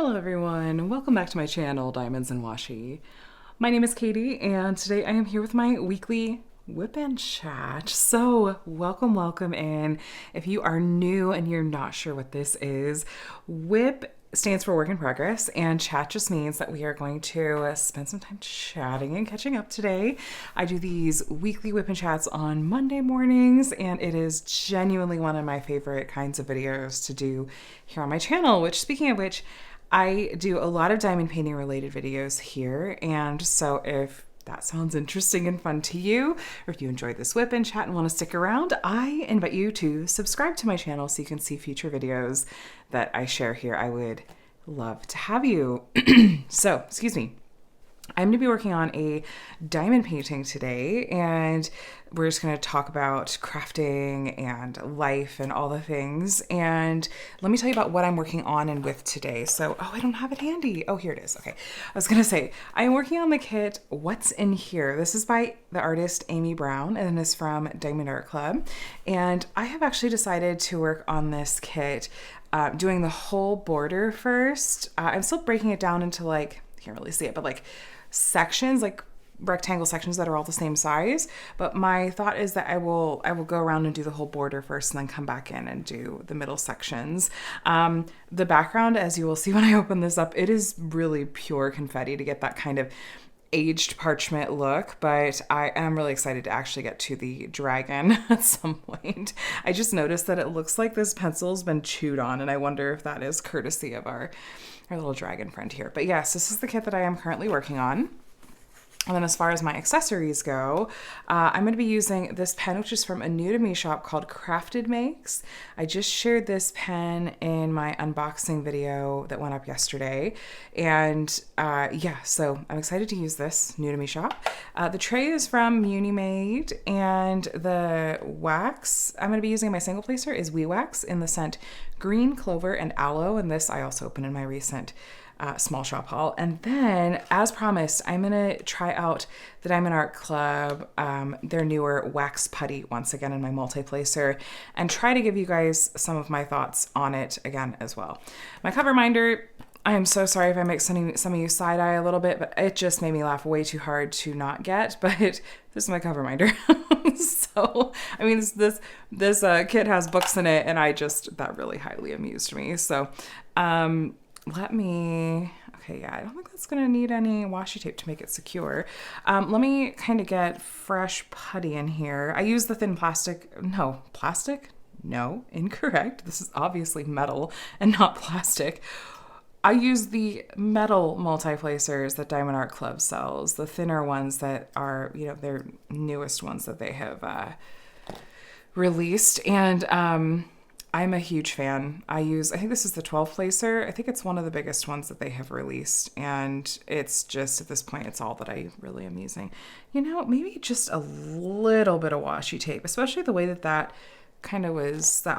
Hello everyone, welcome back to my channel, Diamonds and Washi. My name is Katie and today I am here with my weekly WIP and Chat. So welcome in. If you are new and you're not sure what this is, WIP stands for work in progress and chat just means that we are going to spend some time chatting and catching up today. I do these weekly WIP and Chats on Monday mornings and it is genuinely one of my favorite kinds of videos to do here on my channel, which speaking of which, I do a lot of diamond painting related videos here. And so if that sounds interesting and fun to you, or if you enjoyed this WIP and Chat and want to stick around, I invite you to subscribe to my channel so you can see future videos that I share here. I would love to have you. So, excuse me. I'm going to be working on a diamond painting today, and we're just going to talk about crafting and life and all the things. And let me tell you about what I'm working on and with today. So, I don't have it handy. Oh, here it is. Okay. I was going to say, I'm working on the kit, What's in Here? This is by the artist Amy Brown, and it is from Diamond Art Club. And I have actually decided to work on this kit doing the whole border first. I'm still breaking it down into can't really see it, but sections, like rectangle sections that are all the same size. But my thought is that I will go around and do the whole border first and then come back in and do the middle sections. The background, as you will see when I open this up, it is really pure confetti to get that kind of aged parchment look, but I am really excited to actually get to the dragon at some point. I just noticed that it looks like this pencil's been chewed on, and I wonder if that is courtesy of our little dragon friend here. But yes, this is the kit that I am currently working on. And then as far as my accessories go, I'm going to be using this pen, which is from a new to me shop called Crafted Makes. I just shared this pen in my unboxing video that went up yesterday. And so I'm excited to use this new to me shop. The tray is from Munimade, and the wax I'm going to be using in my single placer is We Wax in the scent Green Clover and Aloe. And this I also opened in my recent small shop haul. And then, as promised, I'm gonna try out the Diamond Art Club, their newer wax putty once again in my multi-placer, and try to give you guys some of my thoughts on it again as well. My cover minder, I am so sorry if I make some of you side eye a little bit, but it just made me laugh way too hard to not get. But this is my cover minder. So, I mean, this kit has books in it, and that really highly amused me. So, I don't think that's going to need any washi tape to make it secure. Let me kind of get fresh putty in here. I use the thin plastic. No, incorrect. This is obviously metal and not plastic. I use the metal multi-placers that Diamond Art Club sells, the thinner ones that are, their newest ones that they have released. And I'm a huge fan. I think this is the 12 placer. I think it's one of the biggest ones that they have released. And it's just, at this point, it's all that I really am using. Maybe just a little bit of washi tape, especially the way that that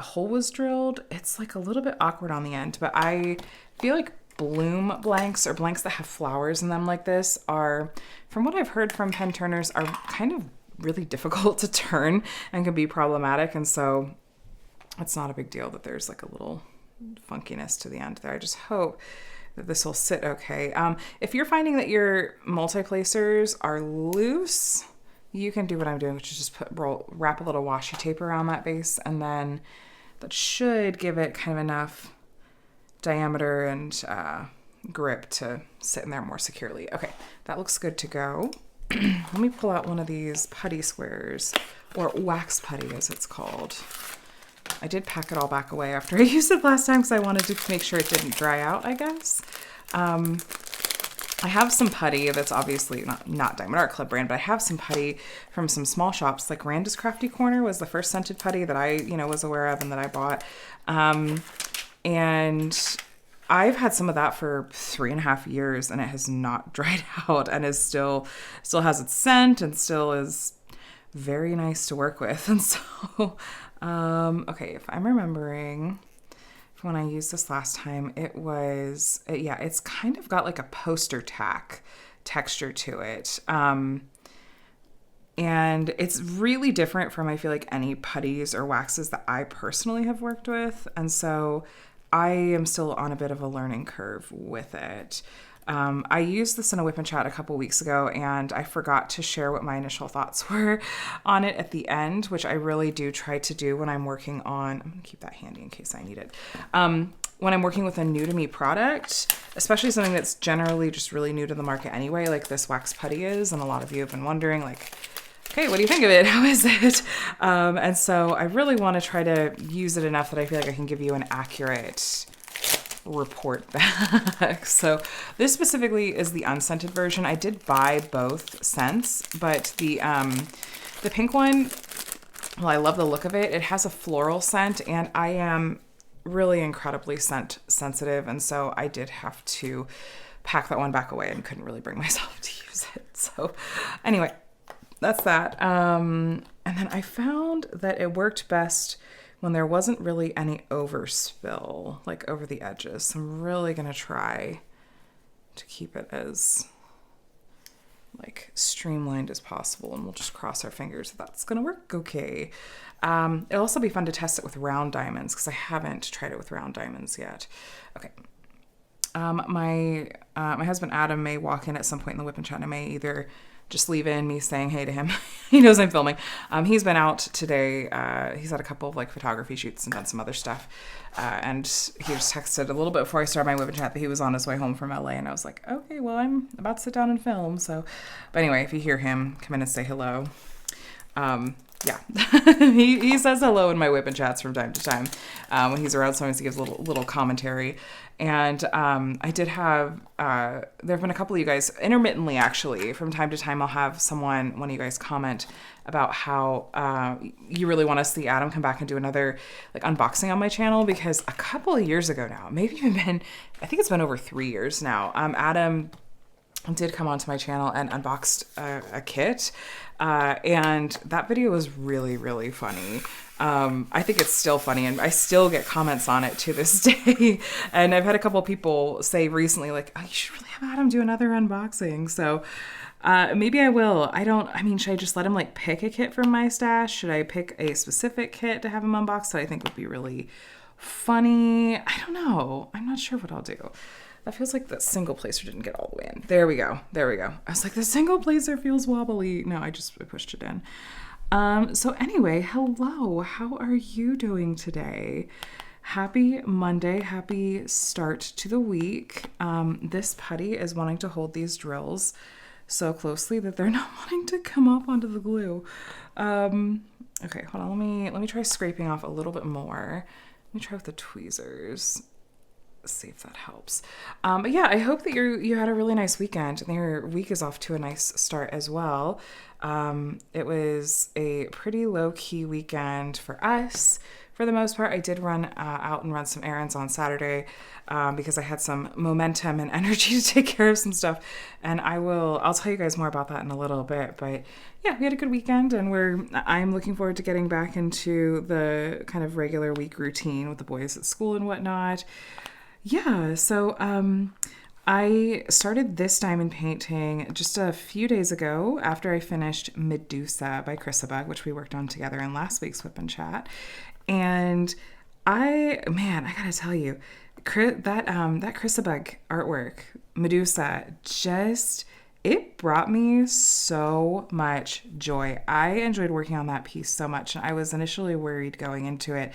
hole was drilled. It's like a little bit awkward on the end, but I feel like bloom blanks or blanks that have flowers in them like this are, from what I've heard from pen turners, are kind of really difficult to turn and can be problematic. And so it's not a big deal that there's like a little funkiness to the end there. I just hope that this will sit okay. If you're finding that your multi-placers are loose, you can do what I'm doing, which is just wrap a little washi tape around that base, and then that should give it kind of enough diameter and grip to sit in there more securely. Okay, that looks good to go. Let me pull out one of these putty squares, or wax putty as it's called. I did pack it all back away after I used it last time because I wanted to make sure it didn't dry out, I guess. I have some putty that's obviously not Diamond Art Club brand, but I have some putty from some small shops. Like Randa's Crafty Corner was the first scented putty that I, was aware of and that I bought. And I've had some of that for 3.5 years and it has not dried out and is still has its scent and still is very nice to work with. And so, okay, if I'm remembering when I used this last time, it's kind of got like a poster tack texture to it. And it's really different from, I feel like, any putties or waxes that I personally have worked with. And so I am still on a bit of a learning curve with it. I used this in a WIP and Chat a couple weeks ago, and I forgot to share what my initial thoughts were on it at the end, which I really do try to do when I'm working on. I'm going to keep that handy in case I need it. When I'm working with a new to me product, especially something that's generally just really new to the market anyway, like this wax putty is, and a lot of you have been wondering, like, okay, what do you think of it? How is it? And so I really want to try to use it enough that I feel like I can give you an accurate report back. So this specifically is the unscented version. I did buy both scents, but the pink one, well, I love the look of it. It has a floral scent, and I am really incredibly scent sensitive, and so I did have to pack that one back away and couldn't really bring myself to use it. So anyway, that's that. And then I found that it worked best when there wasn't really any overspill, like over the edges. So I'm really gonna try to keep it as like streamlined as possible, and we'll just cross our fingers that that's gonna work okay. It'll also be fun to test it with round diamonds because I haven't tried it with round diamonds yet. Okay. My husband Adam may walk in at some point in the WIP and Chat, and I may either just leave in me saying hey to him. He knows I'm filming. He's been out today. He's had a couple of like photography shoots and done some other stuff. And he just texted a little bit before I started my WIP and Chat that he was on his way home from LA, and I was like, okay, well, I'm about to sit down and film. So, but anyway, if you hear him, come in and say hello. Yeah, he says hello in my WIP and Chats from time to time. When he's around, sometimes he gives a little commentary. And I did have, there have been a couple of you guys, intermittently actually, from time to time I'll have one of you guys comment about how you really want to see Adam come back and do another like unboxing on my channel, because a couple of years ago now, maybe even been, I think it's been over 3 years now, Adam did come onto my channel and unboxed a kit, and that video was really, really funny. I think it's still funny, and I still get comments on it to this day. And I've had a couple of people say recently, like, oh, you should really have Adam do another unboxing. So maybe I will. Should I just let him like pick a kit from my stash? Should I pick a specific kit to have him unbox that I think would be really funny? I don't know. I'm not sure what I'll do. That feels like the single placer didn't get all the way in. There we go. I was like, the single placer feels wobbly. No, I pushed it in. So anyway, hello. How are you doing today? Happy Monday. Happy start to the week. This putty is wanting to hold these drills so closely that they're not wanting to come up onto the glue. Okay, hold on. Let me try scraping off a little bit more. Let me try with the tweezers. See if that helps. But yeah, I hope that you had a really nice weekend and your week is off to a nice start as well. It was a pretty low-key weekend for us for the most part. I did run out and run some errands on Saturday because I had some momentum and energy to take care of some stuff, and I'll tell you guys more about that in a little bit. But yeah, we had a good weekend, and I'm looking forward to getting back into the kind of regular week routine with the boys at school and whatnot. Yeah, so I started this diamond painting just a few days ago after I finished Medusa by Chrysabug, which we worked on together in last week's WIP and Chat. And I gotta tell you, that Chrysabug artwork, Medusa, it brought me so much joy. I enjoyed working on that piece so much, and I was initially worried going into it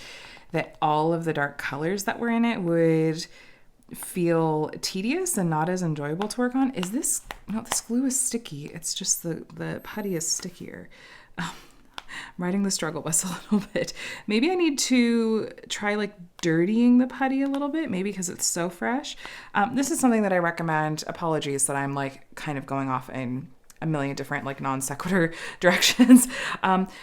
that all of the dark colors that were in it would feel tedious and not as enjoyable to work on. This glue is sticky. It's just the putty is stickier. I'm riding the struggle bus a little bit. Maybe I need to try like dirtying the putty a little bit, maybe because it's so fresh. This is something that I recommend. Apologies that I'm like kind of going off in a million different like non sequitur directions.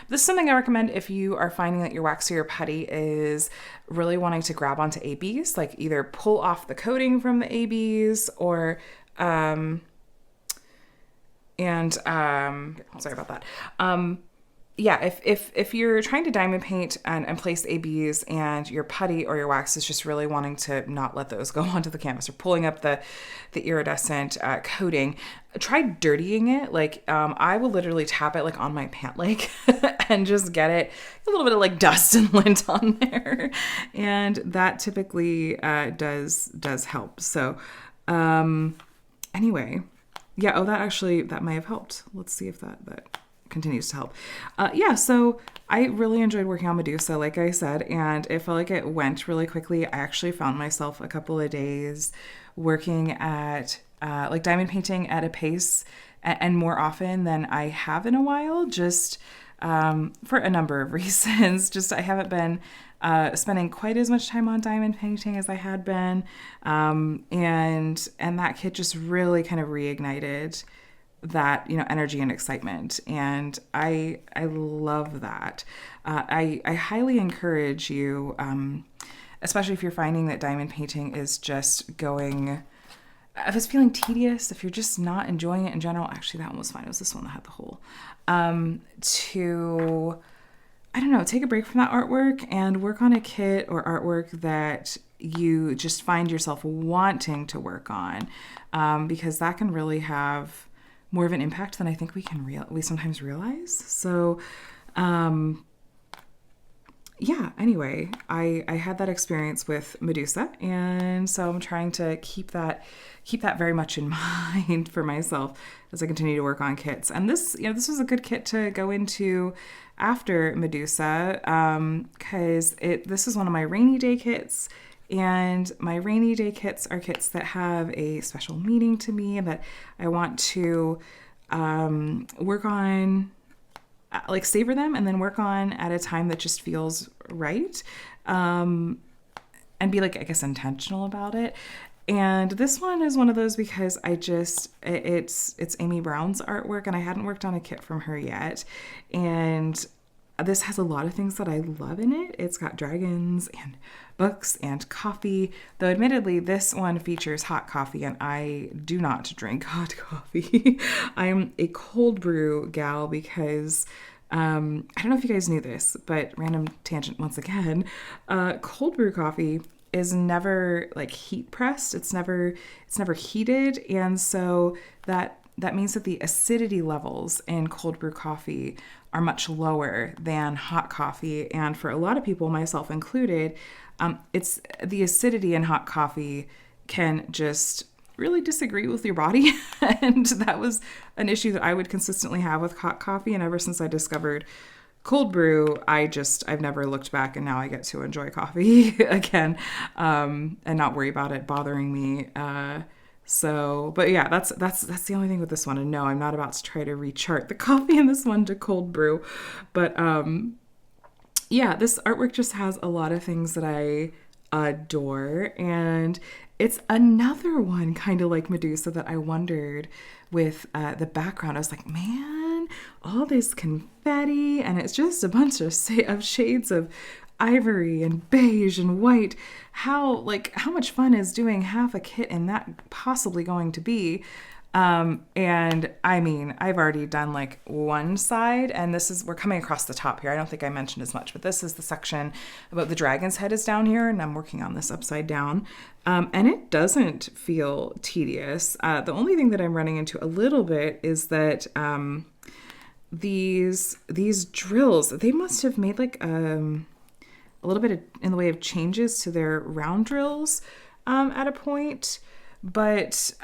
This is something I recommend if you are finding that your wax or your putty is really wanting to grab onto ABs, like either pull off the coating from the ABs or sorry about that. yeah, if you're trying to diamond paint and place ABs and your putty or your wax is just really wanting to not let those go onto the canvas or pulling up the iridescent coating, try dirtying it. Like I will literally tap it like on my pant leg and just get it a little bit of like dust and lint on there, and that typically does help. So anyway, yeah. Oh, that may have helped. Let's see if that continues to help. Yeah, so I really enjoyed working on Medusa, like I said, and it felt like it went really quickly. I actually found myself a couple of days working at like diamond painting at a pace and more often than I have in a while, just for a number of reasons. Just I haven't been spending quite as much time on diamond painting as I had been, and that kit just really kind of reignited that, you know, energy and excitement, and I love that. I highly encourage you, especially if you're finding that diamond painting is just going, if it's feeling tedious, if you're just not enjoying it in general. Actually, that one was fine. It was this one that had the hole. To, I don't know, take a break from that artwork and work on a kit or artwork that you just find yourself wanting to work on, because that can really have more of an impact than I think we sometimes realize. So, yeah, anyway, I had that experience with Medusa, and so I'm trying to keep that very much in mind for myself as I continue to work on kits. And this was a good kit to go into after Medusa, because this is one of my rainy day kits. And my rainy day kits are kits that have a special meaning to me and that I want to work on, like savor them and then work on at a time that just feels right, and be like, I guess, intentional about it. And this one is one of those because it's Amy Brown's artwork, and I hadn't worked on a kit from her yet. And this has a lot of things that I love in it. It's got dragons and books and coffee, though admittedly this one features hot coffee, and I do not drink hot coffee. I'm a cold brew gal because I don't know if you guys knew this, but random tangent once again, cold brew coffee is never like heat pressed. It's never heated, and so that means that the acidity levels in cold brew coffee are much lower than hot coffee. And for a lot of people, myself included, it's the acidity in hot coffee can just really disagree with your body. And that was an issue that I would consistently have with hot coffee. And ever since I discovered cold brew, I've never looked back, and now I get to enjoy coffee again, and not worry about it bothering me. So, but yeah, that's the only thing with this one. And no, I'm not about to try to rechart the coffee in this one to cold brew. But yeah, this artwork just has a lot of things that I adore. And it's another one kind of like Medusa that I wondered with the background. I was like, man, all this confetti, and it's just a bunch of shades of ivory and beige and white. How much fun is doing half a kit in that possibly going to be? And I mean, I've already done like one side, and we're coming across the top here. I don't think I mentioned as much, but this is the section about the dragon's head is down here, and I'm working on this upside down. And it doesn't feel tedious. The only thing that I'm running into a little bit is that, these drills, they must have made like, a little bit in the way of changes to their round drills at a point, but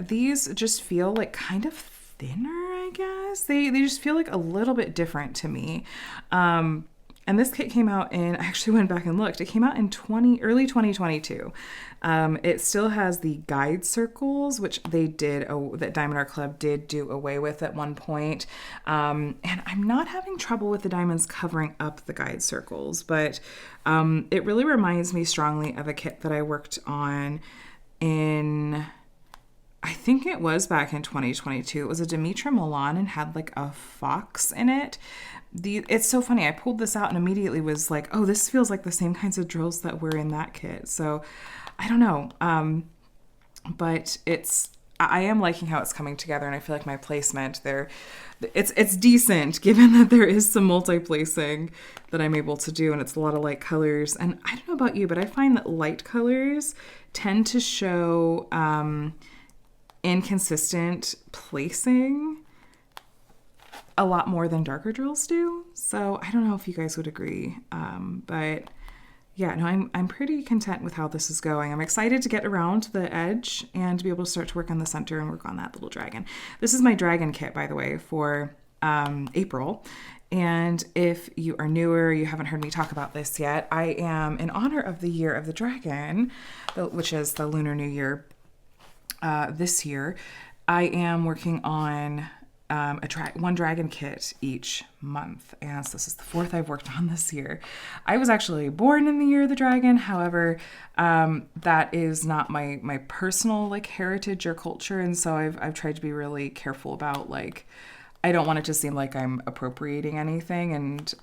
these just feel like kind of thinner, I guess. They just feel like a little bit different to me. And this kit came out I actually went back and looked. It came out in early 2022. It still has the guide circles, which that Diamond Art Club did do away with at one point. And I'm not having trouble with the diamonds covering up the guide circles, but it really reminds me strongly of a kit that I worked on I think it was back in 2022. It was a Demetra Milan and had like a fox in it. It's so funny. I pulled this out and immediately was like, oh, this feels like the same kinds of drills that were in that kit. So I don't know. But I am liking how it's coming together, and I feel like my placement there, it's decent given that there is some multi-placing that I'm able to do, and it's a lot of light colors. And I don't know about you, but I find that light colors tend to show inconsistent placing a lot more than darker drills do. So I don't know if you guys would agree, but yeah, no, I'm pretty content with how this is going. I'm excited to get around the edge and to be able to start to work on the center and work on that little dragon. This is my dragon kit, by the way, for April. And if you are newer, you haven't heard me talk about this yet, I am, in honor of the Year of the Dragon, which is the Lunar New Year this year, I am working on one dragon kit each month, and so this is the 4th I've worked on this year. I was actually born in the Year of the Dragon. However, that is not my personal like heritage or culture, and so I've tried to be really careful about, like, I don't want it to seem like I'm appropriating anything, and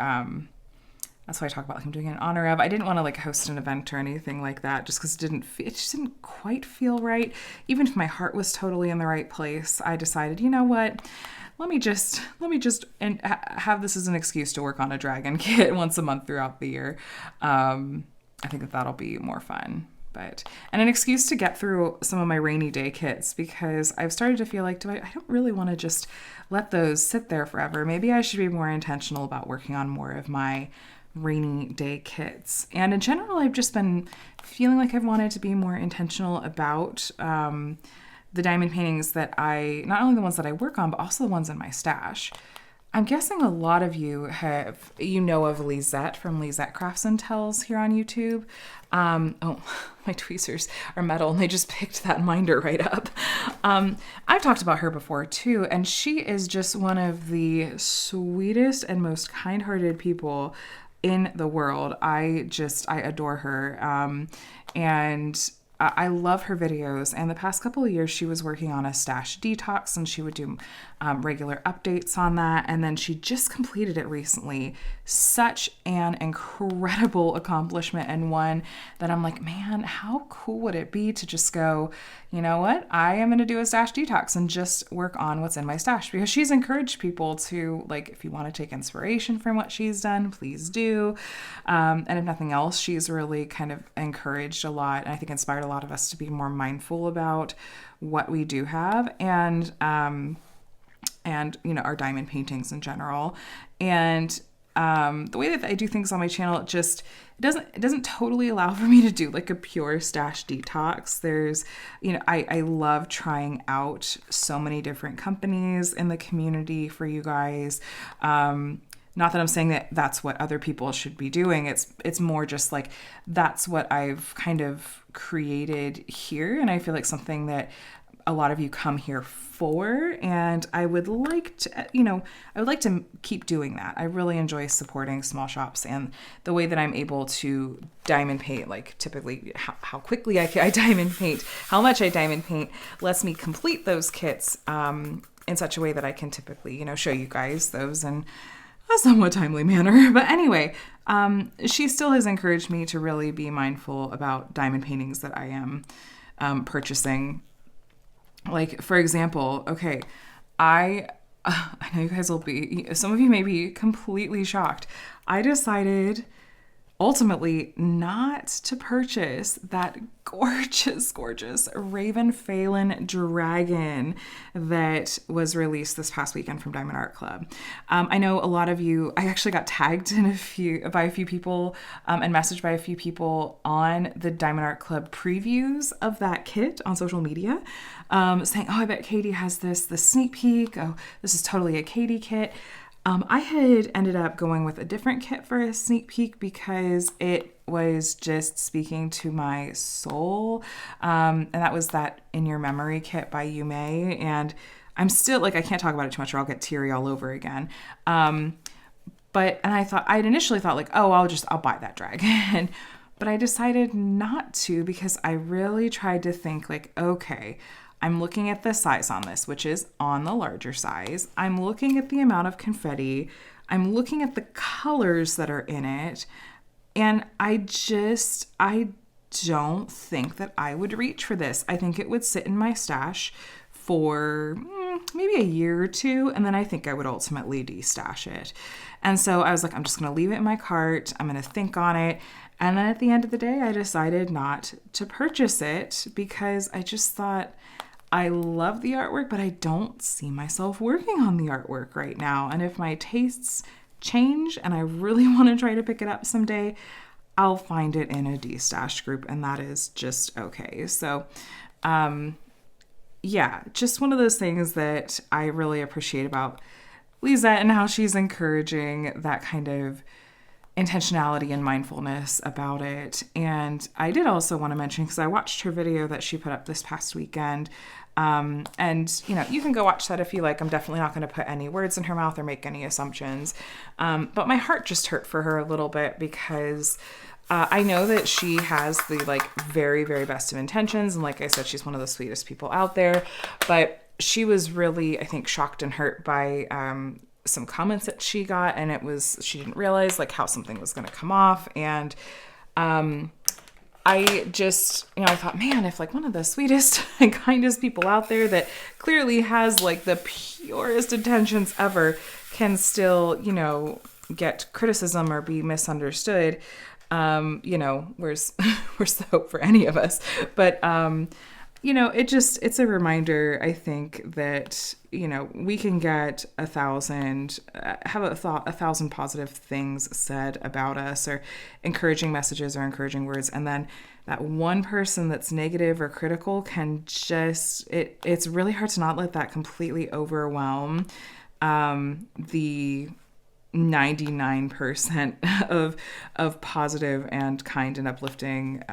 that's why I talk about like I'm doing it in honor of. I didn't want to like host an event or anything like that, just because it just didn't quite feel right. Even if my heart was totally in the right place, I decided, you know what? Let me just and have this as an excuse to work on a dragon kit once a month throughout the year. I think that'll be more fun. And an excuse to get through some of my rainy day kits, because I've started to feel like, I don't really want to just let those sit there forever. Maybe I should be more intentional about working on more of my rainy day kits. And in general, I've just been feeling like I've wanted to be more intentional about the diamond paintings that not only the ones that I work on, but also the ones in my stash. I'm guessing a lot of you know of Lisette from Lisette Crafts and Tells here on YouTube. Oh, my tweezers are metal and they just picked that minder right up. I've talked about her before too, and she is just one of the sweetest and most kind-hearted people in the world. I adore her. And I love her videos, and the past couple of years she was working on a stash detox, and she would do regular updates on that, and then she just completed it recently. Such an incredible accomplishment, and one that I'm like, man, how cool would it be to just go, you know what, I am going to do a stash detox and just work on what's in my stash, because she's encouraged people to, like, if you want to take inspiration from what she's done, please do. And if nothing else, she's really kind of encouraged a lot, and I think inspired a lot of us to be more mindful about what we do have, and you know, our diamond paintings in general. And the way that I do things on my channel, it doesn't totally allow for me to do like a pure stash detox. There's, you know, I love trying out so many different companies in the community for you guys. Not that I'm saying that that's what other people should be doing. It's more just like, that's what I've kind of created here. And I feel like something that a lot of you come here for, and I would like to keep doing that. I really enjoy supporting small shops, and the way that I'm able to diamond paint, like typically how quickly I diamond paint, how much I diamond paint, lets me complete those kits in such a way that I can typically, you know, show you guys those in a somewhat timely manner. But anyway, she still has encouraged me to really be mindful about diamond paintings that I am purchasing. Like, for example, okay, I know you guys will be, some of you may be completely shocked. I decided ultimately not to purchase that gorgeous Raven Phelan dragon that was released this past weekend from Diamond Art Club. I know a lot of you, I actually got tagged by a few people and messaged by a few people on the Diamond Art Club previews of that kit on social media, saying, oh, I bet Katie has the sneak peek. Oh, this is totally a Katie kit. I had ended up going with a different kit for a sneak peek because it was just speaking to my soul. And that was that In Your Memory kit by Yume. And I'm still, like, I can't talk about it too much or I'll get teary all over again. I'd initially thought like, oh, I'll buy that dragon. But I decided not to, because I really tried to think like, okay, I'm looking at the size on this, which is on the larger size. I'm looking at the amount of confetti. I'm looking at the colors that are in it. And I don't think that I would reach for this. I think it would sit in my stash for maybe a year or two, and then I think I would ultimately destash it. And so I was like, I'm just going to leave it in my cart. I'm going to think on it. And then at the end of the day, I decided not to purchase it because I just thought, I love the artwork, but I don't see myself working on the artwork right now. And if my tastes change and I really want to try to pick it up someday, I'll find it in a destash group, and that is just okay. So, yeah, just one of those things that I really appreciate about Lisette and how she's encouraging that kind of intentionality and mindfulness about it. And I did also want to mention, because I watched her video that she put up this past weekend, and you can go watch that if you like. I'm definitely not going to put any words in her mouth or make any assumptions, but my heart just hurt for her a little bit because I know that she has the very, very best of intentions, and like I said, she's one of the sweetest people out there, but she was really, I think, shocked and hurt by some comments that she got, and she didn't realize how something was going to come off. And I just, I thought, man, if one of the sweetest and kindest people out there that clearly has the purest intentions ever can still, get criticism or be misunderstood, where's the hope for any of us? But, it's a reminder, I think, that, we can get 1,000 positive things said about us, or encouraging messages or encouraging words. And then that one person that's negative or critical can it's really hard to not let that completely overwhelm the 99% of positive and kind and uplifting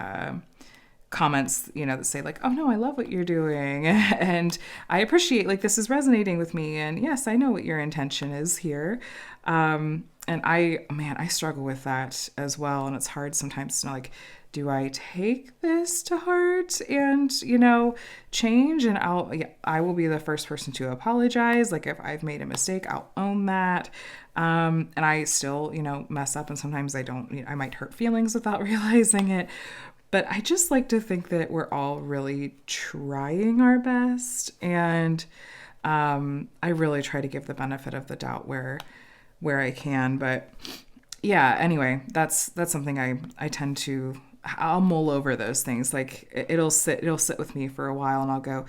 comments, that say oh no, I love what you're doing, and I appreciate this is resonating with me, and yes, I know what your intention is here. And I struggle with that as well, and it's hard sometimes to know, do I take this to heart and change? And I will be the first person to apologize. If I've made a mistake, I'll own that. And I still mess up, and sometimes I don't. I might hurt feelings without realizing it. But I just like to think that we're all really trying our best, and I really try to give the benefit of the doubt where I can. But yeah, anyway, that's something I tend to. I'll mull over those things. It'll sit with me for a while, and I'll go,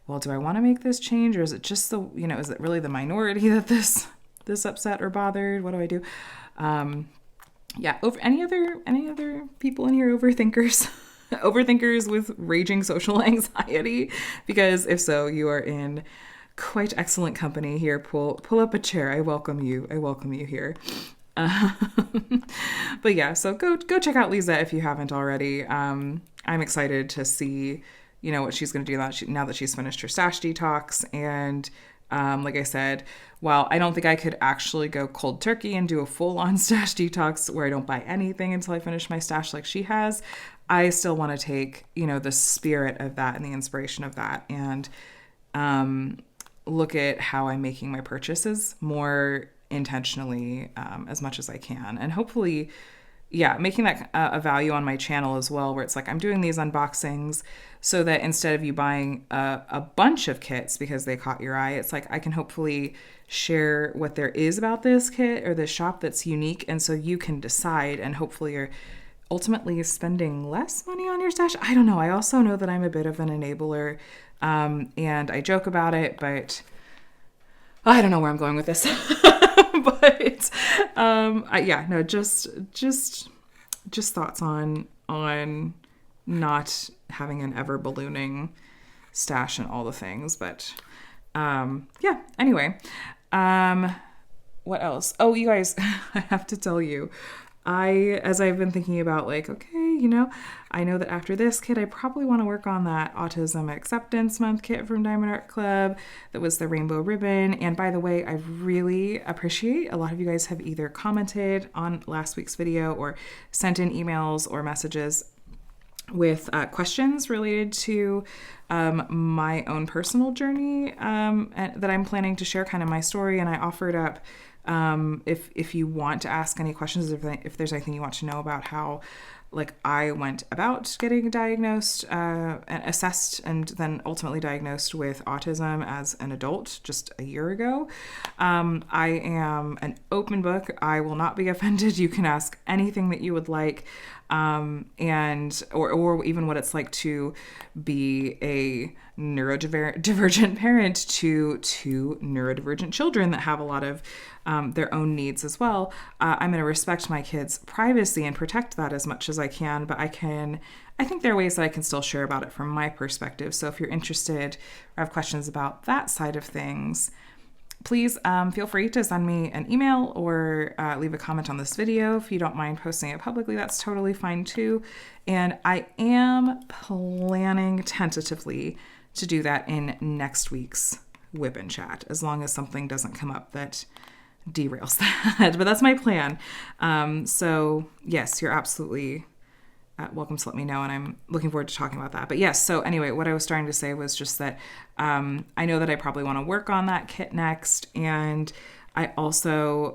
well, do I want to make this change, or is it just is it really the minority that this upset or bothered? What do I do? Yeah. Any other people in here overthinkers? Overthinkers with raging social anxiety? Because if so, you are in quite excellent company here. Pull up a chair. I welcome you. here. But yeah, so go check out Lisa if you haven't already. I'm excited to see, what she's going to do now that she's finished her stash detox. And like I said, while I don't think I could actually go cold turkey and do a full-on stash detox where I don't buy anything until I finish my stash like she has, I still want to take, the spirit of that and the inspiration of that, and look at how I'm making my purchases more intentionally as much as I can. And hopefully, making that a value on my channel as well, where it's I'm doing these unboxings so that instead of you buying a bunch of kits because they caught your eye, it's I can hopefully share what there is about this kit or this shop that's unique, and so you can decide, and hopefully you're ultimately spending less money on your stash. I don't know. I also know that I'm a bit of an enabler, and I joke about it, but I don't know where I'm going with this. But just thoughts on not having an ever ballooning stash and all the things. But anyway, what else? Oh, you guys, I have to tell you, as I've been thinking about I know that after this kit, I probably want to work on that Autism Acceptance Month kit from Diamond Art Club that was the rainbow ribbon. And by the way, I really appreciate a lot of you guys have either commented on last week's video or sent in emails or messages with questions related to my own personal journey and that I'm planning to share, kind of my story. And I offered up If you want to ask any questions, if there's anything you want to know about how like I went about getting diagnosed, and assessed, and then ultimately diagnosed with autism as an adult just a year ago. I am an open book. I will not be offended. You can ask anything that you would like, or even what it's like to be a neurodivergent parent to two neurodivergent children that have a lot of their own needs as well. I'm going to respect my kids' privacy and protect that as much as I can, but I think there are ways that I can still share about it from my perspective. So if you're interested or have questions about that side of things, please feel free to send me an email or leave a comment on this video. If you don't mind posting it publicly, that's totally fine too. And I am planning tentatively to do that in next week's WIP and Chat, as long as something doesn't come up that derails that. But that's my plan. So yes, you're absolutely welcome to let me know, and I'm looking forward to talking about that. But yes, so anyway, what I was trying to say was just that I know that I probably want to work on that kit next, and I've been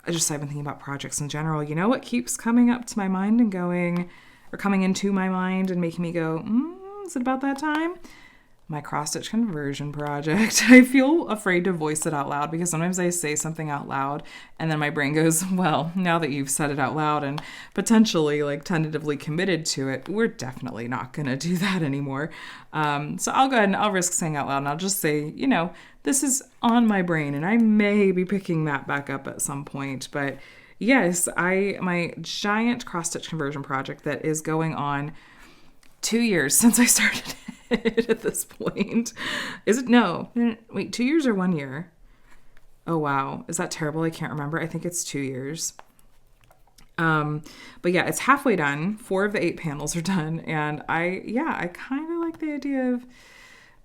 thinking about projects in general. You know what keeps coming up to my mind and coming into my mind and making me go, is it about that time? My cross-stitch conversion project. I feel afraid to voice it out loud because sometimes I say something out loud and then my brain goes, well, now that you've said it out loud and potentially like tentatively committed to it, we're definitely not going to do that anymore. So I'll go ahead and I'll risk saying out loud, and I'll just say, this is on my brain and I may be picking that back up at some point. But yes, my giant cross-stitch conversion project that is going on 2 years since I started it at this point. Is it? No. Wait, 2 years or 1 year? Oh, wow. Is that terrible? I can't remember. I think it's 2 years. But yeah, it's halfway done. 4 of the 8 panels are done. And I kind of like the idea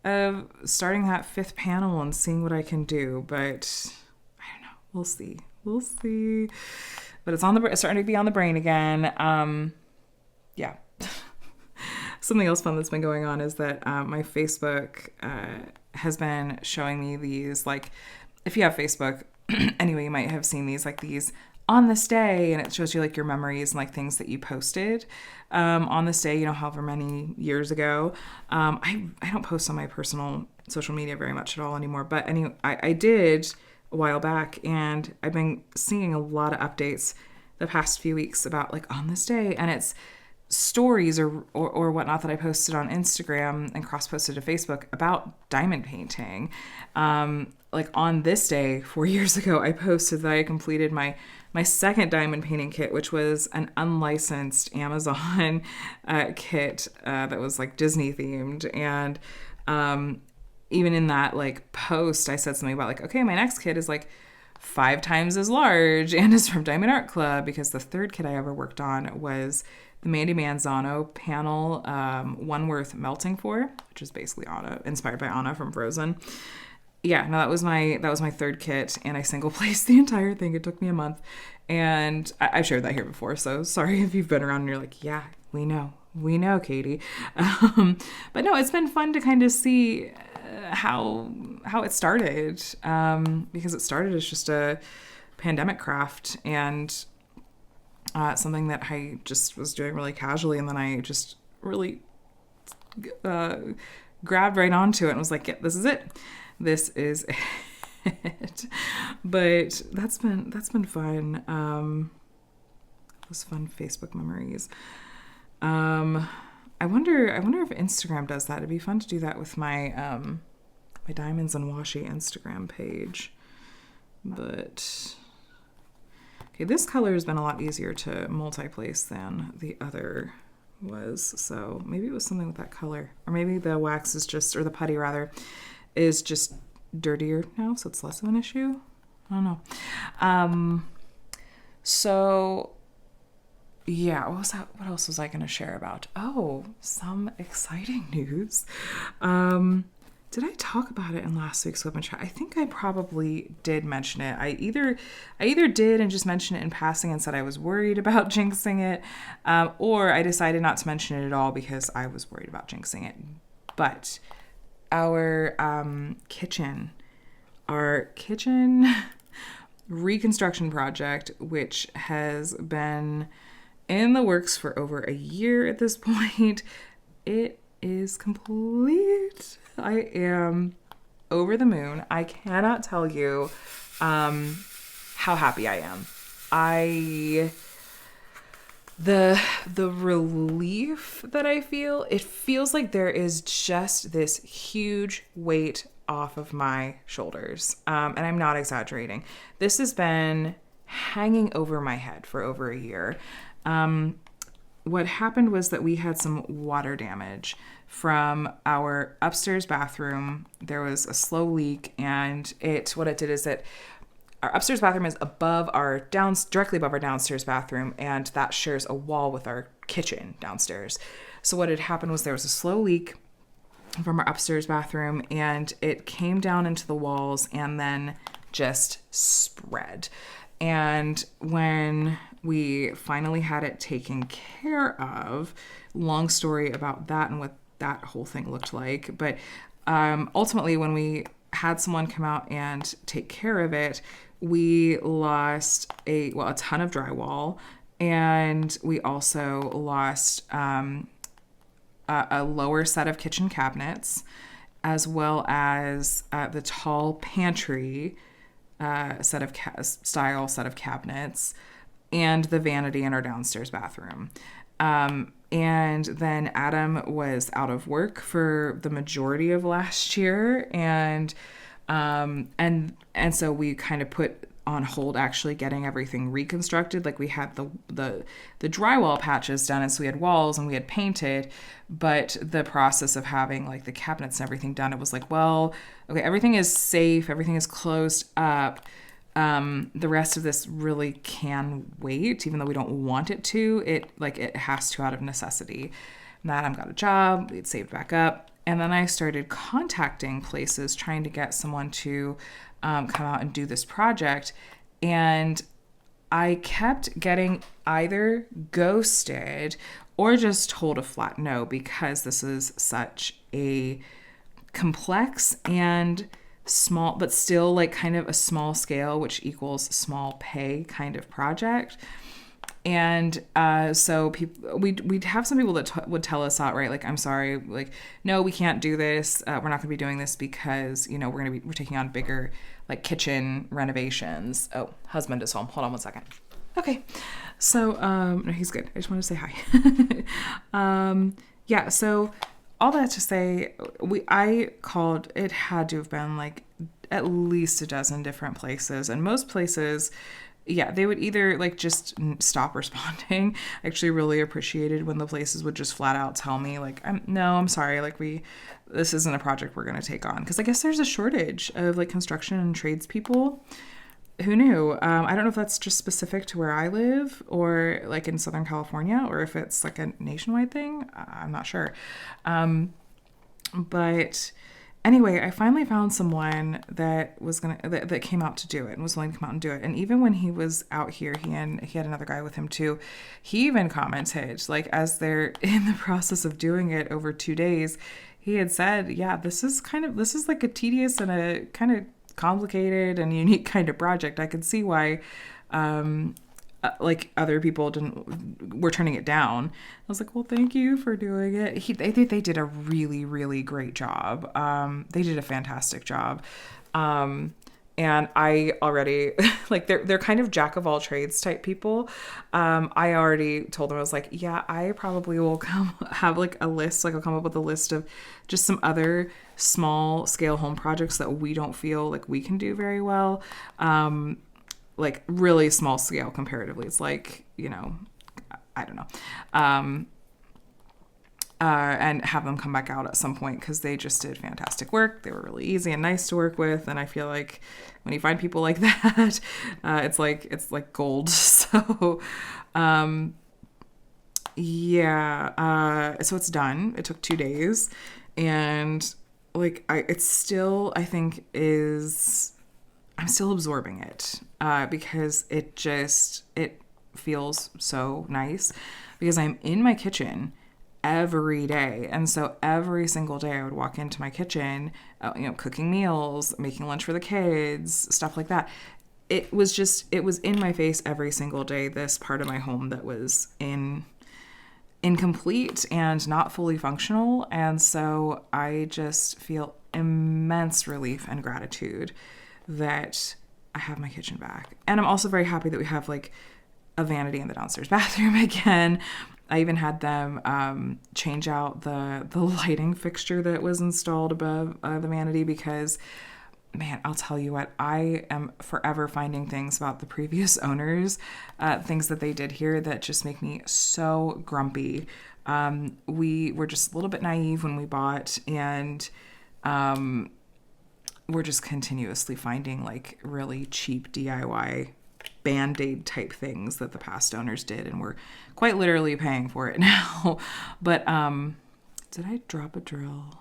of starting that 5th panel and seeing what I can do. But I don't know. We'll see. But it's starting to be on the brain again. Yeah. Something else fun that's been going on is that my Facebook has been showing me these, like, if you have Facebook, anyway, you might have seen these on this day, and it shows you like your memories and like things that you posted on this day, however many years ago. I don't post on my personal social media very much at all anymore, but anyway, I did a while back, and I've been seeing a lot of updates the past few weeks about like on this day, and it's stories or whatnot that I posted on Instagram and cross-posted to Facebook about diamond painting. Like on this day 4 years ago, I posted that I completed my second diamond painting kit, which was an unlicensed Amazon kit that was like Disney themed. And even in that like post, I said something about like, okay, my next kit is like 5 times as large and is from Diamond Art Club, because the third kit I ever worked on was the Mandy Manzano panel, One Worth Melting For, which is basically Anna, inspired by Anna from Frozen. Yeah, no, that was my third kit, and I single placed the entire thing. It took me a month, and I've shared that here before, so sorry if you've been around and you're like, yeah, we know, Katie. But no, it's been fun to kind of see how it started, because it started as just a pandemic craft and something that I just was doing really casually, and then I just really grabbed right onto it and was like, yeah, this is it. This is it. But that's been fun. Those fun Facebook memories. I wonder if Instagram does that. It'd be fun to do that with my my Diamonds and Washi Instagram page. But okay, this color has been a lot easier to multi-place than the other was. So maybe it was something with that color, or maybe the wax is just, or the putty rather, is just dirtier now, so it's less of an issue. I don't know. So yeah, what else was I going to share about? Oh, some exciting news. Did I talk about it in last week's WIP and Chat? I think I probably did mention it. I either did and just mentioned it in passing and said I was worried about jinxing it, or I decided not to mention it at all because I was worried about jinxing it. But our kitchen reconstruction project, which has been in the works for over a year at this point. It is complete. I am over the moon. I cannot tell you how happy I am. The relief that I feel, it feels like there is just this huge weight off of my shoulders. And I'm not exaggerating. This has been hanging over my head for over a year. What happened was that we had some water damage from our upstairs bathroom. There was a slow leak, and what it did is that our upstairs bathroom is directly above our downstairs bathroom, and that shares a wall with our kitchen downstairs. So what had happened was there was a slow leak from our upstairs bathroom, and it came down into the walls and then just spread. And when we finally had it taken care of, long story about that and what that whole thing looked like. But ultimately, when we had someone come out and take care of it, we lost a ton of drywall, and we also lost a lower set of kitchen cabinets, as well as the tall pantry set of cabinets, and the vanity in our downstairs bathroom. And then Adam was out of work for the majority of last year, and so we kind of put on hold actually getting everything reconstructed. Like, we had the drywall patches done, and so we had walls and we had painted, but the process of having like the cabinets and everything done, it was like, well, okay, everything is safe, everything is closed up. The rest of this really can wait, even though we don't want it to. It has to out of necessity. And Adam got a job, we'd saved back up. And then I started contacting places trying to get someone to come out and do this project. And I kept getting either ghosted or just told a flat no, because this is such a complex and small, but still like kind of a small scale, which equals small pay kind of project. And so we'd have some people that would tell us outright, like, I'm sorry, like, no, we can't do this. We're not going to be doing this because, we're taking on bigger like kitchen renovations. Oh, husband is home. Hold on one second. Okay. So, no, he's good. I just wanted to say hi. Yeah. So all that to say, I called, it had to have been like at least a dozen different places, and most places, yeah, they would either like just stop responding. I actually really appreciated when the places would just flat out tell me like, I'm sorry, like this isn't a project we're going to take on. Because I guess there's a shortage of like construction and tradespeople. Who knew? I don't know if that's just specific to where I live or like in Southern California, or if it's like a nationwide thing. I'm not sure. But anyway, I finally found someone that was that came out to do it and was willing to come out and do it. And even when he was out here, he had another guy with him too. He even commented, like, as they're in the process of doing it over 2 days, he had said, yeah, this is like a tedious and a kind of complicated and unique kind of project. I could see why like other people were turning it down. I was like, well, thank you for doing it. I think they did a really, really great job. They did a fantastic job. And I already, like, they're kind of jack of all trades type people. I already told them, I was like, yeah, I probably will have like a list, like I'll come up with a list of just some other small scale home projects that we don't feel like we can do very well. Like really small scale comparatively. It's like, I don't know. And have them come back out at some point, because they just did fantastic work. They were really easy and nice to work with. And I feel like when you find people like that, it's like gold. So, yeah. So it's done. It took 2 days, and like, I'm still absorbing it, because it feels so nice, because I'm in my kitchen every day. And so every single day I would walk into my kitchen, cooking meals, making lunch for the kids, stuff like that. it was in my face every single day, this part of my home that was incomplete and not fully functional. And so I just feel immense relief and gratitude that I have my kitchen back. And I'm also very happy that we have like a vanity in the downstairs bathroom again. I even had them change out the lighting fixture that was installed above the vanity because, man, I'll tell you what, I am forever finding things about the previous owners, things that they did here that just make me so grumpy. We were just a little bit naive when we bought, and we're just continuously finding like really cheap DIY Band-Aid type things that the past owners did, and we're quite literally paying for it now. But did I drop a drill?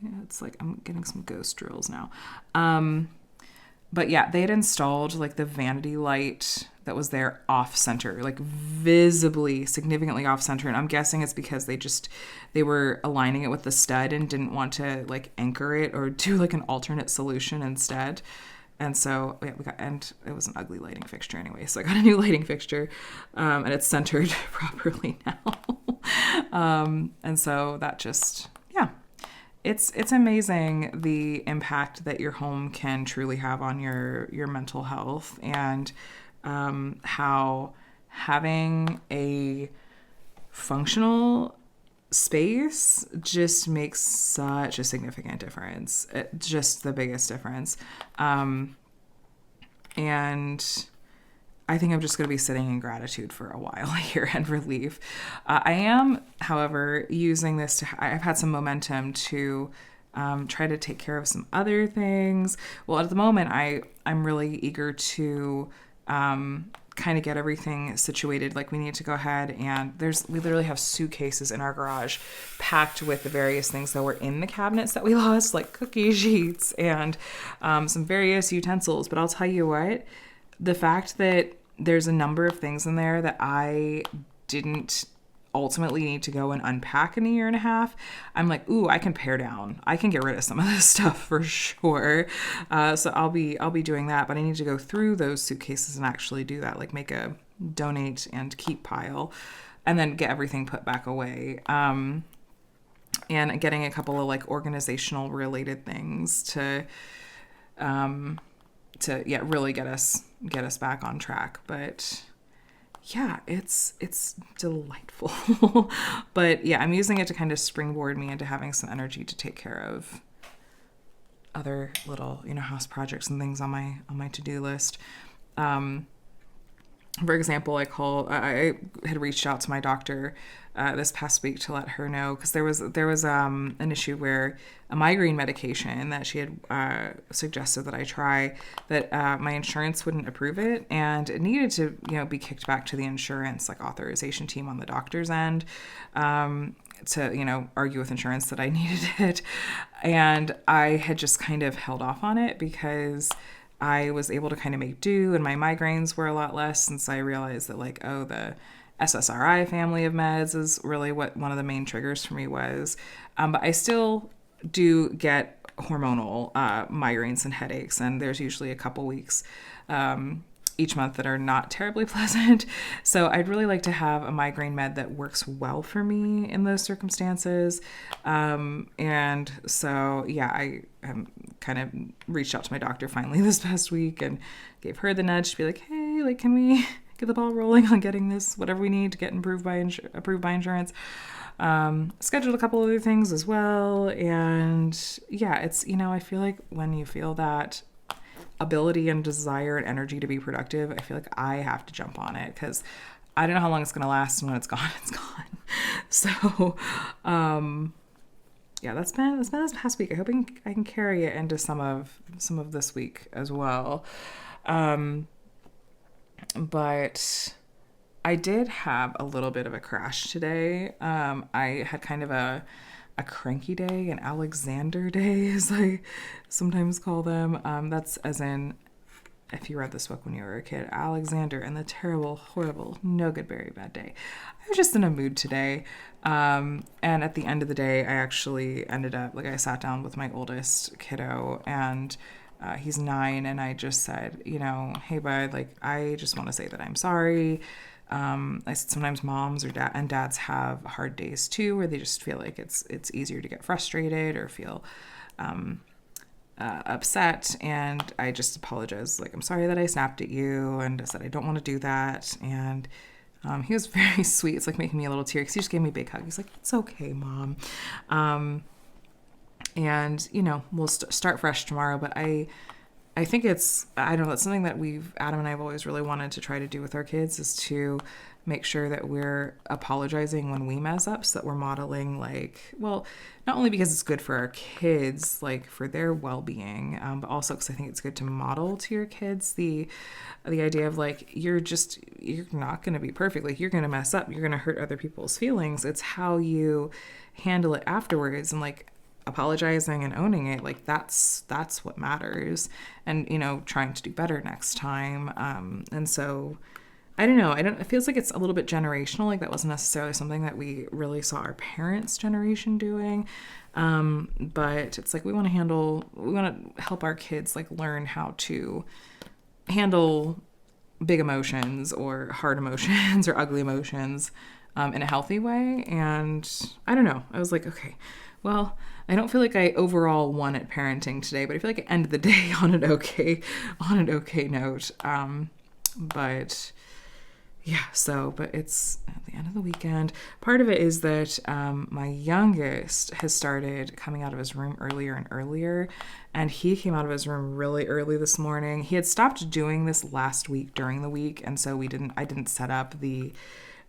Yeah, it's like I'm getting some ghost drills now. But yeah, they had installed like the vanity light that was there off center, like visibly, significantly off center. And I'm guessing it's because they were aligning it with the stud and didn't want to like anchor it or do like an alternate solution instead. And so yeah, and it was an ugly lighting fixture anyway. So I got a new lighting fixture, and it's centered properly now. And so that just, yeah. It's amazing the impact that your home can truly have on your mental health, and how having a functional space just makes such a significant difference. Just the biggest difference. And I think I'm just going to be sitting in gratitude for a while here and relief. I am, however, using this I've had some momentum to try to take care of some other things. Well, at the moment, I'm really eager to kind of get everything situated. Like we need to go ahead and we literally have suitcases in our garage packed with the various things that were in the cabinets that we lost, like cookie sheets and some various utensils. But I'll tell you what, the fact that there's a number of things in there that I didn't ultimately need to go and unpack in a year and a half, I'm like, ooh, I can pare down. I can get rid of some of this stuff for sure. So I'll be doing that, but I need to go through those suitcases and actually do that, like make a donate and keep pile, and then get everything put back away. And getting a couple of like organizational related things to really get us back on track. But yeah, it's delightful. But yeah, I'm using it to kind of springboard me into having some energy to take care of other little, house projects and things on my to-do list. For example, I had reached out to my doctor this past week to let her know, because there was an issue where a migraine medication that she had suggested that I try, that my insurance wouldn't approve it, and it needed to be kicked back to the insurance like authorization team on the doctor's end to argue with insurance that I needed it, and I had just kind of held off on it because I was able to kind of make do, and my migraines were a lot less since I realized that the SSRI family of meds is really what one of the main triggers for me was. But I still do get hormonal migraines and headaches, and there's usually a couple weeks each month that are not terribly pleasant. So I'd really like to have a migraine med that works well for me in those circumstances. And so, yeah, I kind of reached out to my doctor finally this past week and gave her the nudge to be like, hey, can we get the ball rolling on getting this, whatever we need to get approved by insurance. Scheduled a couple other things as well. And yeah, it's, I feel like when you feel that ability and desire and energy to be productive, I feel like I have to jump on it, because I don't know how long it's going to last, and when it's gone, it's gone. So, yeah, that's been this past week. I hope I can carry it into some of this week as well. But I did have a little bit of a crash today. I had kind of a cranky day, an Alexander day, as I sometimes call them. That's as in, if you read this book when you were a kid, Alexander and the terrible, horrible, no good, very bad day. I was just in a mood today. And at the end of the day, I actually ended up, I sat down with my oldest kiddo, and He's 9, and I just said, hey bud, like, I just want to say that I'm sorry. I said sometimes moms or dads have hard days too, where they just feel like it's easier to get frustrated or feel upset, and I just apologized. Like, I'm sorry that I snapped at you, and I said I don't want to do that. And he was very sweet. It's like making me a little tear because he just gave me a big hug. He's like, it's okay, Mom. And we'll start fresh tomorrow. But I think it's something that Adam and I have always really wanted to try to do with our kids, is to make sure that we're apologizing when we mess up, so that we're modeling, like, well, not only because it's good for our kids, like for their well-being, but also because I think it's good to model to your kids the idea of, like, you're not going to be perfect. Like, you're going to mess up. You're going to hurt other people's feelings. It's how you handle it afterwards, and, like, apologizing and owning it, like, that's what matters, and trying to do better next time. And so I don't know, it feels like it's a little bit generational. Like, that wasn't necessarily something that we really saw our parents' generation doing, but it's like we want to help our kids, like, learn how to handle big emotions or hard emotions or ugly emotions in a healthy way. And I don't know, I was like, okay, well, I don't feel like I overall won at parenting today, but I feel like I ended the day on an okay note. But yeah, but it's at the end of the weekend. Part of it is that my youngest has started coming out of his room earlier and earlier, and he came out of his room really early this morning. He had stopped doing this last week during the week, and so I didn't set up the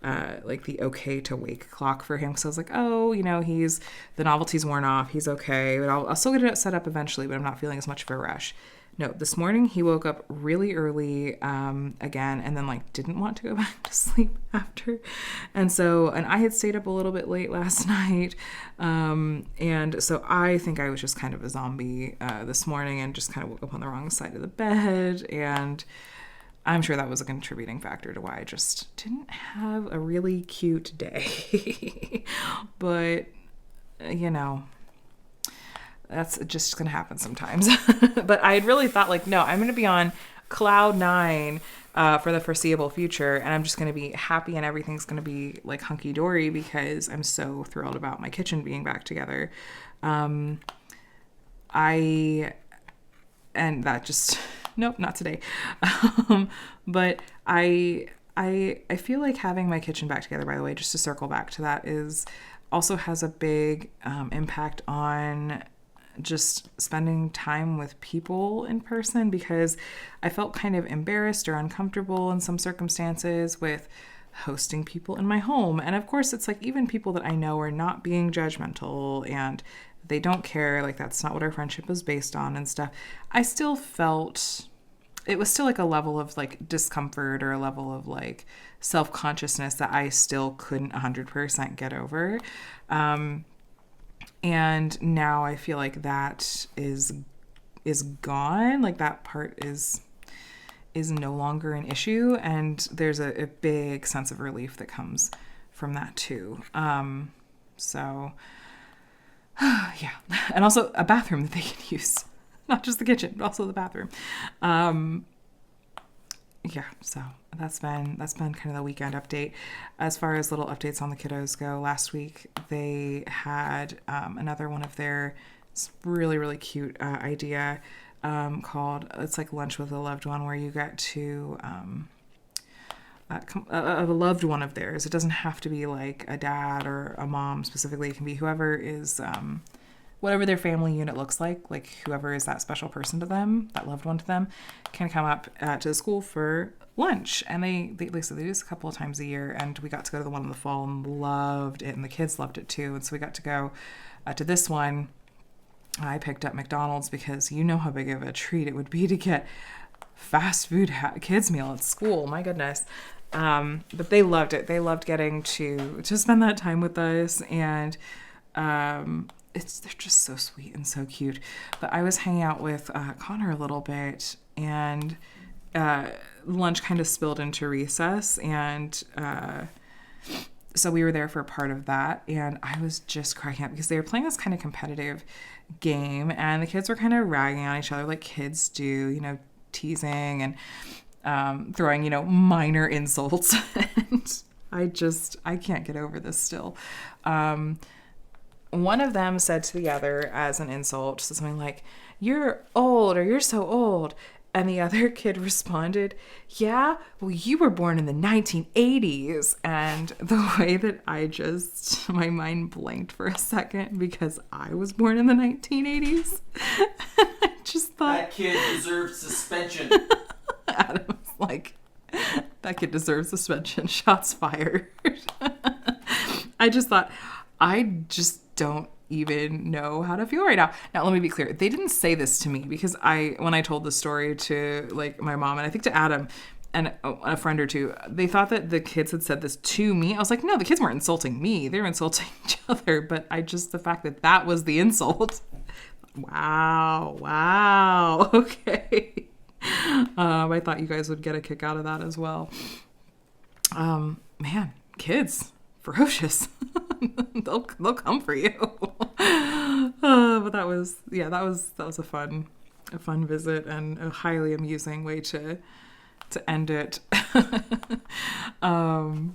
okay to wake clock for him, because I was like, the novelty's worn off, he's okay, but I'll still get it set up eventually, but I'm not feeling as much of a rush. No, this morning he woke up really early again, and then, like, didn't want to go back to sleep after. And I had stayed up a little bit late last night. And so I think I was just kind of a zombie this morning, and just kind of woke up on the wrong side of the bed. And I'm sure that was a contributing factor to why I just didn't have a really cute day. But, that's just going to happen sometimes. But I had really thought, like, no, I'm going to be on cloud 9 for the foreseeable future, and I'm just going to be happy, and everything's going to be, like, hunky-dory, because I'm so thrilled about my kitchen being back together. And that just, nope, not today. But I feel like having my kitchen back together, by the way, just to circle back to that, also has a big impact on just spending time with people in person, because I felt kind of embarrassed or uncomfortable in some circumstances with hosting people in my home. And of course, it's like, even people that I know are not being judgmental and they don't care, like, that's not what our friendship is based on and stuff. I still felt it was still, like, a level of, like, discomfort, or a level of, like, self-consciousness that I still couldn't 100% get over. And now I feel like that is gone. Like, that part is no longer an issue, and there's a big sense of relief that comes from that too. So yeah, and also a bathroom that they can use, not just the kitchen, but also the bathroom. Yeah, so that's been kind of the weekend update. As far as little updates on the kiddos go, last week they had another one of their really, really cute idea called, it's like lunch with a loved one, where you get to a loved one of theirs. It doesn't have to be like a dad or a mom specifically. It can be whoever is whatever their family unit looks like whoever is that special person to them, that loved one to them, can come up to the school for lunch. And they do this a couple of times a year, and we got to go to the one in the fall and loved it, and the kids loved it too. And so we got to go to this one. I picked up McDonald's because you know how big of a treat it would be to get fast food kids meal at school. My goodness. But they loved it. They loved getting to spend that time with us, and they're just so sweet and so cute. But I was hanging out with Connor a little bit, and lunch kind of spilled into recess, and So we were there for a part of that, and I was just cracking up because they were playing this kind of competitive game, and the kids were kind of ragging on each other like kids do, teasing and throwing, minor insults. And I can't get over this still. One of them said to the other as an insult, so something like, "You're old," or "You're so old." And the other kid responded, "Yeah, well, you were born in the 1980s. And the way that my mind blanked for a second because I was born in the 1980s. I just thought... That kid deserves suspension. Adam was like, that kid deserves suspension. Shots fired. I just thought, I just don't even know how to feel right now. Now, let me be clear. They didn't say this to me because when I told the story to like my mom and I think to Adam and a friend or two, they thought that the kids had said this to me. I was like, no, the kids weren't insulting me. They were insulting each other. But the fact that was the insult. Wow. Okay. I thought you guys would get a kick out of that as well. Man, kids, ferocious. they'll come for you. But that was a fun visit and a highly amusing way to end it. And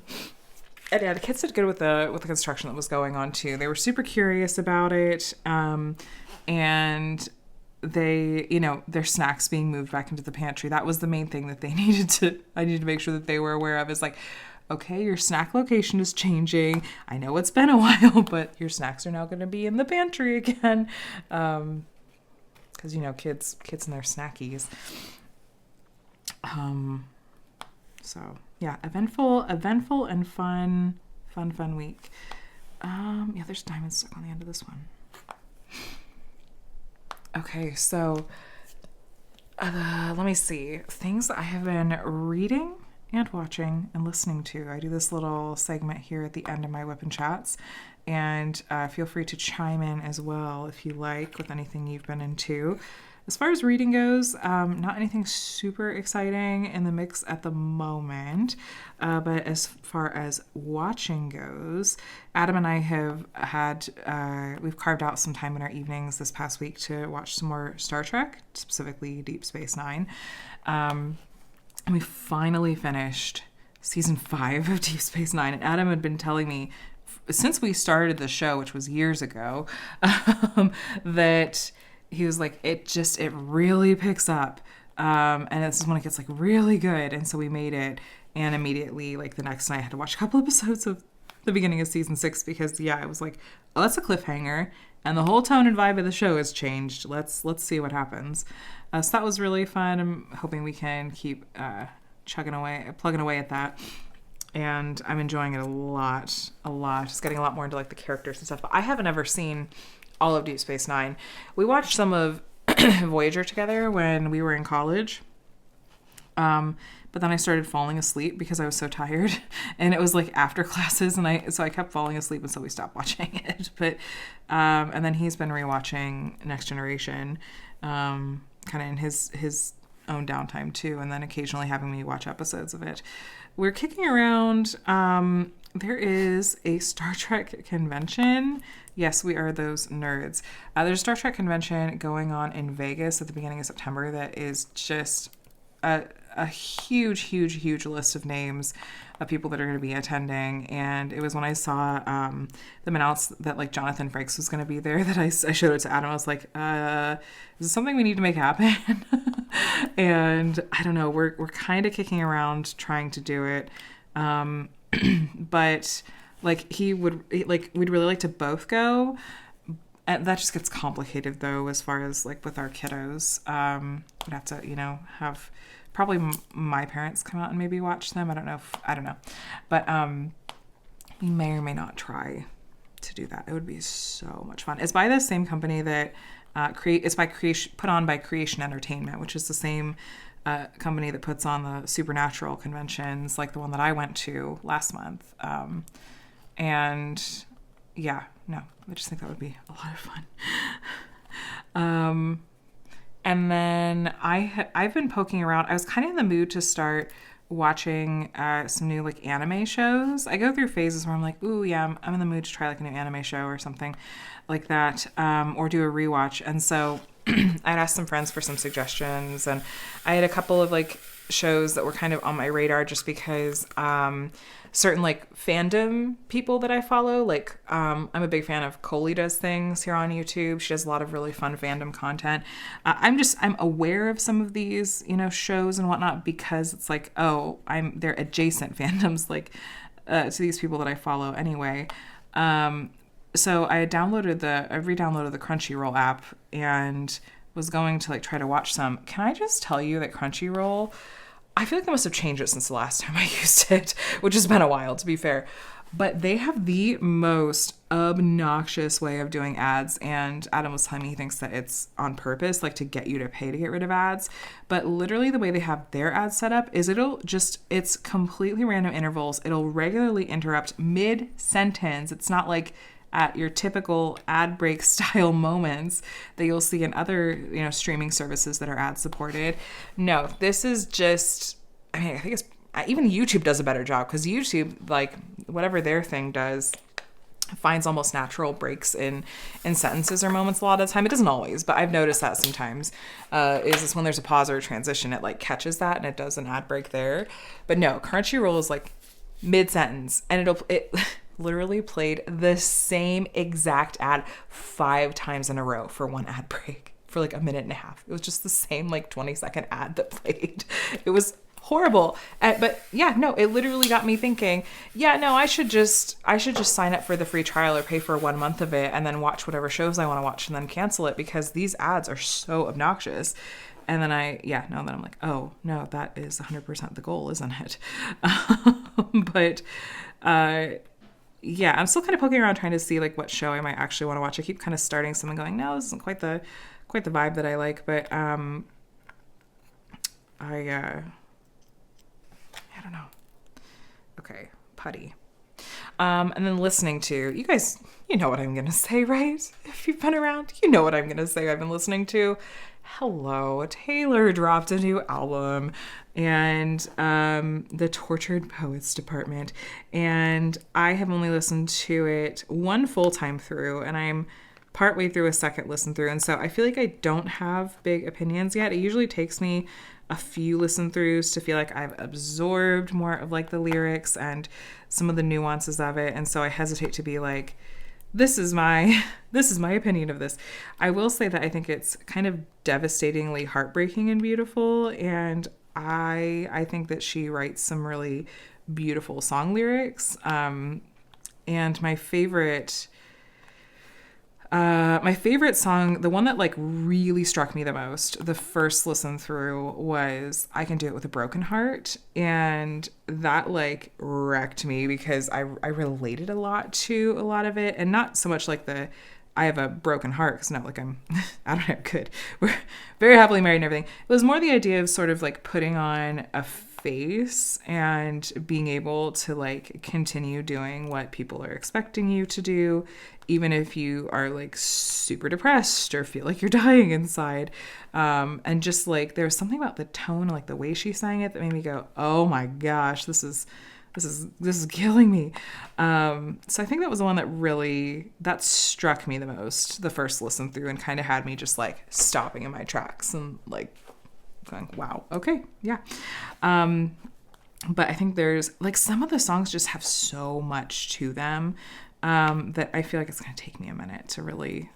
yeah, the kids did good with the construction that was going on too. They were super curious about it, and they, their snacks being moved back into the pantry. That was the main thing that I needed to make sure that they were aware of, is like, okay, your snack location is changing. I know it's been a while, but your snacks are now going to be in the pantry again. Because, kids and their snackies. So yeah, eventful and fun week. Yeah, there's diamonds stuck on the end of this one. Okay, so let me see. Things that I have been reading and watching and listening to. I do this little segment here at the end of my WIP and Chats, and feel free to chime in as well if you like with anything you've been into. As far as reading goes, not anything super exciting in the mix at the moment, but as far as watching goes, Adam and I have we've carved out some time in our evenings this past week to watch some more Star Trek, specifically Deep Space Nine. And we finally finished season 5 of Deep Space Nine. And Adam had been telling me since we started the show, which was years ago, that he was like, it really picks up. And this is when it gets like really good. And so we made it. And immediately, like the next night, I had to watch a couple episodes of the beginning of season 6 because, yeah, I was like, oh, that's a cliffhanger. And the whole tone and vibe of the show has changed. Let's see what happens. So that was really fun. I'm hoping we can keep plugging away at that. And I'm enjoying it a lot. Just getting a lot more into like the characters and stuff. But I haven't ever seen all of Deep Space Nine. We watched some of Voyager together when we were in college. But then I started falling asleep because I was so tired, and it was like after classes, so I kept falling asleep, and so we stopped watching it. But and then he's been rewatching Next Generation, kind of in his own downtime too, and then occasionally having me watch episodes of it. We're kicking around. There is a Star Trek convention. Yes, we are those nerds. There's a Star Trek convention going on in Vegas at the beginning of September that is just a huge list of names of people that are going to be attending. And it was when I saw them announce that like Jonathan Frakes was going to be there that I showed it to Adam. I was like, is this something we need to make happen? And I don't know, we're kind of kicking around trying to do it. But like we'd really like to both go. And that just gets complicated though, as far as like with our kiddos. We'd have to, have probably my parents come out and maybe watch them. I don't know. But we may or may not try to do that. It would be so much fun. It's by the same company that put on by Creation Entertainment, which is the same company that puts on the Supernatural conventions, like the one that I went to last month. And yeah, no, I just think that would be a lot of fun. And then I've been poking around. I was kind of in the mood to start watching some new like anime shows. I go through phases where I'm like, ooh, yeah, I'm in the mood to try like a new anime show or something like that, or do a rewatch. And so I'd asked some friends for some suggestions, and I had a couple of like shows that were kind of on my radar just because certain like fandom people that I follow, like I'm a big fan of Coley Does Things here on YouTube. She does a lot of really fun fandom content. I'm aware of some of these, shows and whatnot because it's like, oh, they're adjacent fandoms like to these people that I follow anyway. So I re-downloaded the Crunchyroll app and was going to like try to watch some. Can I just tell you that Crunchyroll, I feel like I must have changed it since the last time I used it, which has been a while to be fair. But they have the most obnoxious way of doing ads, and Adam was telling me he thinks that it's on purpose, like to get you to pay to get rid of ads. But literally the way they have their ads set up is it's completely random intervals. It'll regularly interrupt mid-sentence. It's not like at your typical ad break style moments that you'll see in other, streaming services that are ad supported. No, this is just, I think even YouTube does a better job because YouTube, like whatever their thing does, finds almost natural breaks in sentences or moments a lot of the time. It doesn't always, but I've noticed that sometimes is this when there's a pause or a transition, it like catches that and it does an ad break there. But no, Crunchyroll is like mid-sentence and it literally played the same exact ad 5 times in a row for one ad break for like a minute and a half. It was just the same like 20-second ad that played. It was horrible. But yeah, no, it literally got me thinking, yeah, no, I should just sign up for the free trial or pay for 1 month of it and then watch whatever shows I want to watch and then cancel it because these ads are so obnoxious. And then then I'm like, oh no, that is 100% the goal, isn't it? But yeah, I'm still kind of poking around trying to see like what show I might actually want to watch. I keep kind of starting some and going, no, this isn't quite the vibe that I like. But I don't know. Okay, putty. And then listening to, you guys, you know what I'm going to say, right? If you've been around, you know what I'm going to say I've been listening to. Hello, Taylor dropped a new album, and the Tortured Poets Department, and I have only listened to it one full time through, and I'm partway through a second listen through, and so I feel like I don't have big opinions yet. It usually takes me a few listen throughs to feel like I've absorbed more of like the lyrics and some of the nuances of it, and so I hesitate to be like, this is my opinion of this. I will say that I think it's kind of devastatingly heartbreaking and beautiful, and I think that she writes some really beautiful song lyrics. And my favorite song, the one that like really struck me the most, the first listen through, was I Can Do It With a Broken Heart. And that like wrecked me because I related a lot to a lot of it, and not so much like I have a broken heart, because not like I don't know, good. We're very happily married and everything. It was more the idea of sort of like putting on a face and being able to like continue doing what people are expecting you to do, even if you are like super depressed or feel like you're dying inside. And just like there was something about the tone, like the way she sang it, that made me go, oh my gosh, this is killing me. So I think that was the one that struck me the most, the first listen through, and kind of had me just like stopping in my tracks and like going, wow, okay, yeah. But I think there's like some of the songs just have so much to them that I feel like it's going to take me a minute to really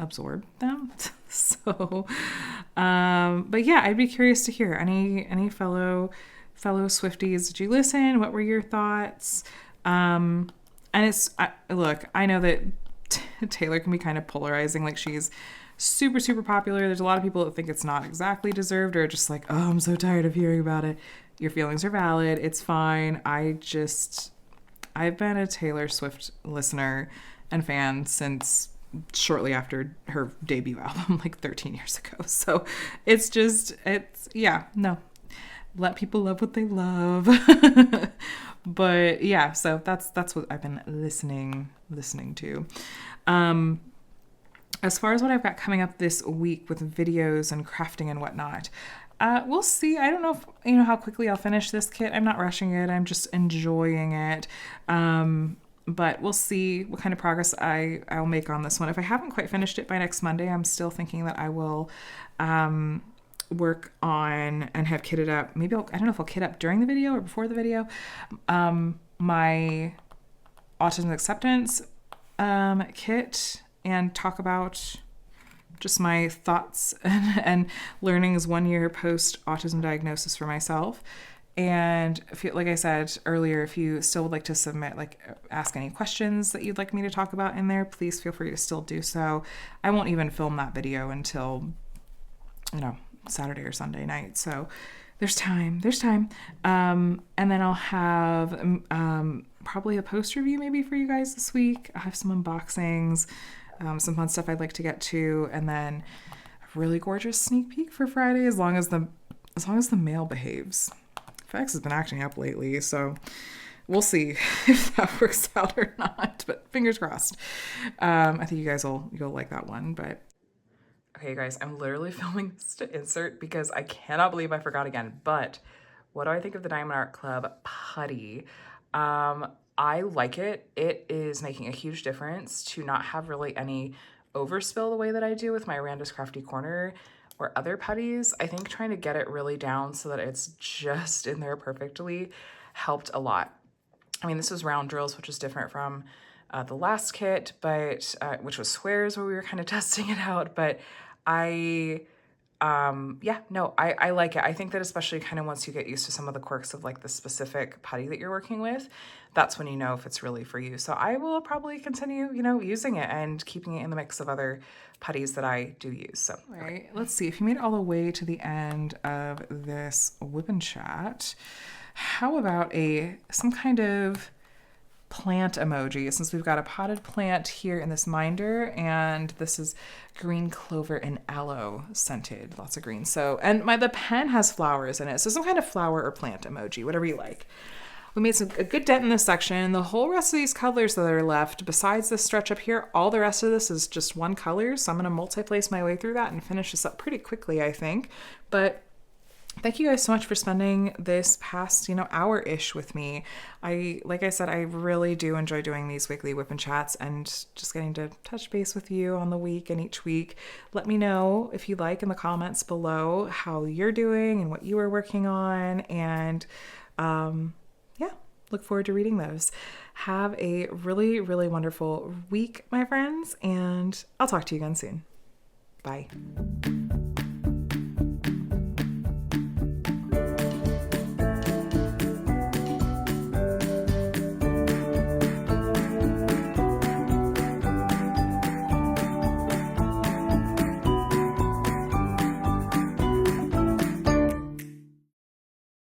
absorb them. So, but yeah, I'd be curious to hear any fellow Swifties. Did you listen? What were your thoughts? And look, I know that Taylor can be kind of polarizing. Like, she's super, super popular. There's a lot of people that think it's not exactly deserved, or just like, oh, I'm so tired of hearing about it. Your feelings are valid. It's fine. I've been a Taylor Swift listener and fan since shortly after her debut album, like 13 years ago. So let people love what they love. But yeah, so that's what I've been listening to. As far as what I've got coming up this week with videos and crafting and whatnot, We'll see. I don't know if, how quickly I'll finish this kit. I'm not rushing it. I'm just enjoying it. But we'll see what kind of progress I'll make on this one. If I haven't quite finished it by next Monday, I'm still thinking that I will work on and have kitted up. Maybe I don't know if I'll kit up during the video or before the video. My autism acceptance kit and talk about just my thoughts and learnings 1 year post autism diagnosis for myself. And like I said earlier, if you still would like to submit, ask any questions that you'd like me to talk about in there, please feel free to still do so. I won't even film that video until, Saturday or Sunday night. So there's time. And then I'll have probably a post review maybe for you guys this week. I'll have some unboxings, some fun stuff I'd like to get to, and then a really gorgeous sneak peek for Friday as long as the mail behaves. FedEx has been acting up lately, so we'll see if that works out or not, but fingers crossed. I think you guys you'll like that one. But okay, guys, I'm literally filming this to insert because I cannot believe I forgot again. But what do I think of the Diamond Art Club putty? I like it. It is making a huge difference to not have really any overspill the way that I do with my Randa's Crafty Corner or other putties. I think trying to get it really down so that it's just in there perfectly helped a lot. I mean, this was round drills, which is different from the last kit, but which was squares where we were kind of testing it out. But I like it. I think that especially kind of once you get used to some of the quirks of the specific putty that you're working with, that's when you know if it's really for you. So I will probably continue, using it and keeping it in the mix of other putties that I do use. So, all right, let's see. If you made it all the way to the end of this WIP and Chat, how about some kind of plant emoji, since we've got a potted plant here in this minder, and this is green clover and aloe scented, lots of green. So, and the pen has flowers in it, so some kind of flower or plant emoji, whatever you like. We made a good dent in this section. The whole rest of these colors that are left, besides this stretch up here, all the rest of this is just one color, so I'm going to multi-place my way through that and finish this up pretty quickly, I think. But thank you guys so much for spending this past, hour-ish with me. Like I said, I really do enjoy doing these weekly WIP and Chats and just getting to touch base with you on the week and each week. Let me know if you like in the comments below how you're doing and what you are working on. And look forward to reading those. Have a really, really wonderful week, my friends, and I'll talk to you again soon. Bye.